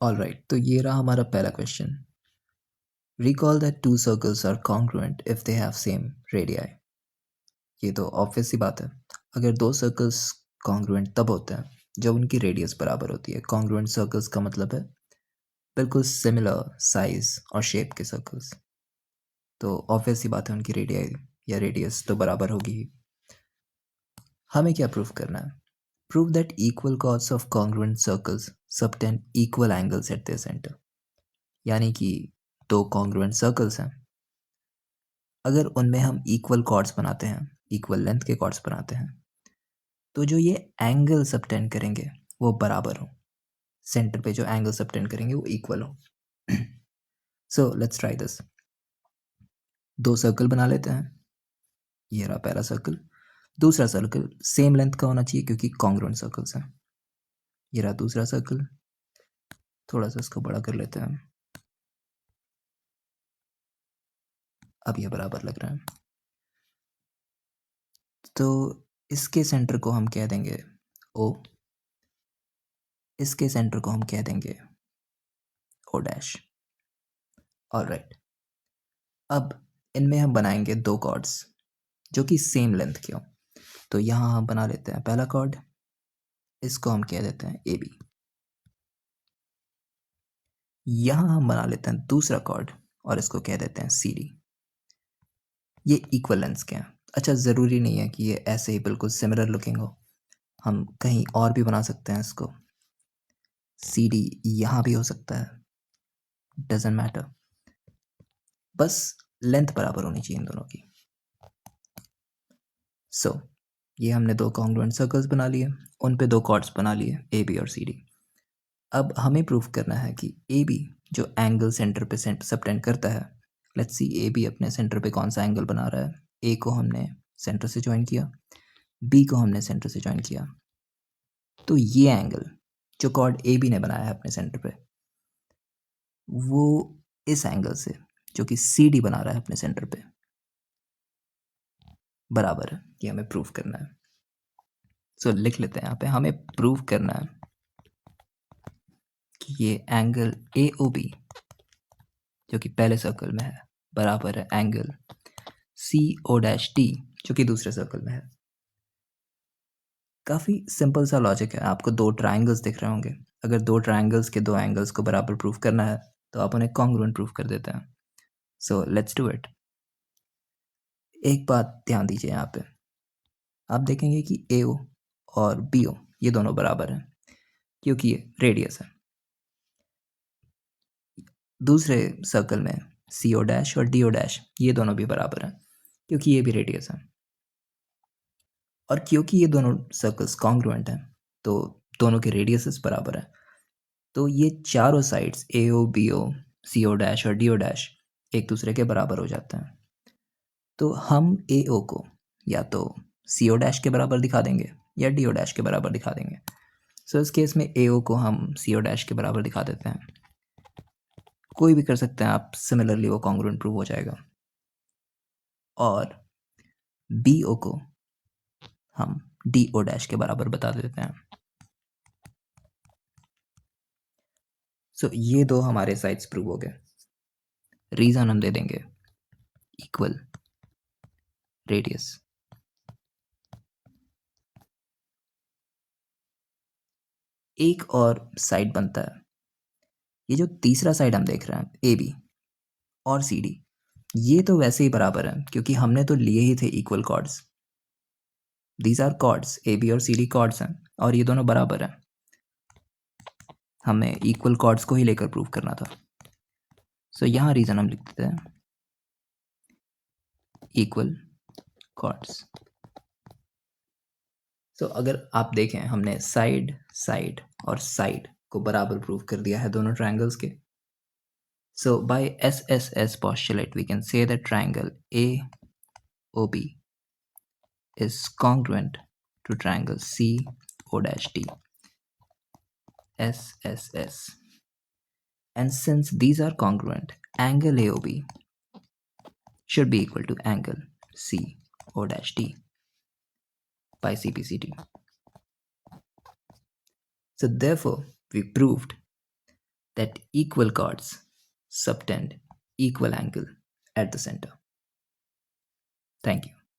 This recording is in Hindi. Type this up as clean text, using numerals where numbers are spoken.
ऑलराइट, तो ये रहा हमारा पहला question. Recall that two circles are congruent if they have same radii. ये तो ऑब्वियस सी बात है। अगर दो सर्कल्स कॉन्ग्रुएंट तब होते हैं जब उनकी रेडियस बराबर होती है। कॉन्ग्रुएंट सर्कल्स का मतलब है बिल्कुल सिमिलर साइज और शेप के सर्कल्स। तो ऑब्वियस सी बात है, उनकी रेडियाई या रेडियस तो बराबर होगी ही। हमें क्या प्रूव करना है? Prove that equal chords of congruent circles subtend equal angles at their centre. यानी कि दो कॉन्ग्रुएंट सर्कल्स हैं, अगर उनमें हम इक्वल कॉर्ड्स बनाते हैं, इक्वल लेंथ के कॉर्ड्स बनाते हैं, तो जो ये एंगल सबटेंड करेंगे वो बराबर हो। सेंटर पे जो एंगल सबटेंड करेंगे वो इक्वल हो। So let's try this. दो सर्कल बना लेते हैं। ये रहा पहला सर्कल। दूसरा सर्कल सेम लेंथ का होना चाहिए क्योंकि कॉन्ग्रुएंट सर्कल्स हैं। ये रहा दूसरा सर्कल। थोड़ा सा इसको बड़ा कर लेते हैं। अब ये बराबर लग रहा है। तो इसके सेंटर को हम कह देंगे ओ, इसके सेंटर को हम कह देंगे ओ डैश। ऑलराइट, अब इनमें हम बनाएंगे दो कॉर्ड्स जो कि सेम लेंथ के हों। तो यहाँ हम बना लेते हैं पहला कॉर्ड, इसको हम कह देते हैं ए बी। यहाँ हम बना लेते हैं दूसरा कॉर्ड और इसको कह देते हैं सी डी। ये इक्वल लेंथ्स के हैं। अच्छा, ज़रूरी नहीं है कि ये ऐसे ही बिल्कुल सिमिलर लुकिंग हो, हम कहीं और भी बना सकते हैं इसको। सी डी यहाँ भी हो सकता है, डजेंट मैटर, बस लेंथ बराबर होनी चाहिए इन दोनों की। सो ये हमने दो कॉन्ग्रुएंट सर्कल्स बना लिए, उन पे दो कॉर्ड्स बना लिए ए बी और सी डी। अब हमें प्रूफ करना है कि ए बी जो एंगल सेंटर पे सबटेंड करता है। लेट्स सी ए बी अपने सेंटर पे कौन सा एंगल बना रहा है। ए को हमने सेंटर से ज्वाइन किया, बी को हमने सेंटर से ज्वाइन किया। तो ये एंगल जो कॉर्ड ए बी ने बनाया है अपने सेंटर पे, वो इस एंगल से जो कि सी डी बना रहा है अपने सेंटर पे, बराबर है। ये हमें प्रूफ करना है। सो लिख लेते हैं यहाँ पे, हमें प्रूफ करना है कि ये एंगल ए ओ बी जो कि पहले सर्कल में है बराबर है angle C O dash T जो कि दूसरे सर्कल में है। काफ़ी सिंपल सा लॉजिक है। आपको दो ट्राइंगल्स दिख रहे होंगे, अगर दो ट्राइंगल्स के दो एंगल्स को बराबर प्रूफ करना है तो आप उन्हें कॉन्ग्रुएंट प्रूफ कर देते हैं। So let's do it. एक बात ध्यान दीजिए, यहाँ पे आप देखेंगे कि ए ओ और बी ओ ये दोनों बराबर हैं क्योंकि ये रेडियस है। दूसरे सर्कल में सी ओ डैश और डी ओ डैश ये दोनों भी बराबर हैं क्योंकि ये भी रेडियस है। और क्योंकि ये दोनों सर्कल्स कॉन्ग्रुएंट हैं तो दोनों के रेडियसेस बराबर हैं। तो ये चारों sides A O B O C O dash और डी ओ डैश एक दूसरे के बराबर हो जाते हैं। तो हम ए ओ को या तो सी ओ डैश के बराबर दिखा देंगे या डी ओ डैश के बराबर दिखा देंगे। सो इस केस में ए ओ को हम सी ओ डैश के बराबर दिखा देते हैं। कोई भी कर सकते हैं आप, सिमिलरली वो कॉन्ग्रुएंट प्रूव हो जाएगा। और बी ओ को हम डी ओ डैश के बराबर बता देते हैं। सो ये दो हमारे साइड्स प्रूव हो गए। रीजन हम दे देंगे इक्वल रेडियस। एक और साइड बनता है, ये जो तीसरा साइड हम देख रहे हैं ए बी और सी डी, ये तो वैसे ही बराबर है क्योंकि हमने तो लिए ही थे equal chords. These are chords, A B और सी डी कॉर्ड्स हैं और ये दोनों बराबर हैं। हमें इक्वल कॉर्ड्स को ही लेकर प्रूव करना था। सो यहाँ रीजन हम लिख देते हैं इक्वल कॉर्ड्स। सो अगर आप देखें, हमने साइड साइड और साइड को बराबर प्रूव कर दिया है दोनों ट्रायंगल्स के। So by SSS postulate, we can say that triangle AOB is congruent to triangle CO'D. SSS. And since these are congruent, angle AOB should be equal to angle CO'D by CPCT. So therefore, we proved that equal chords subtend equal angle at the center. Thank you.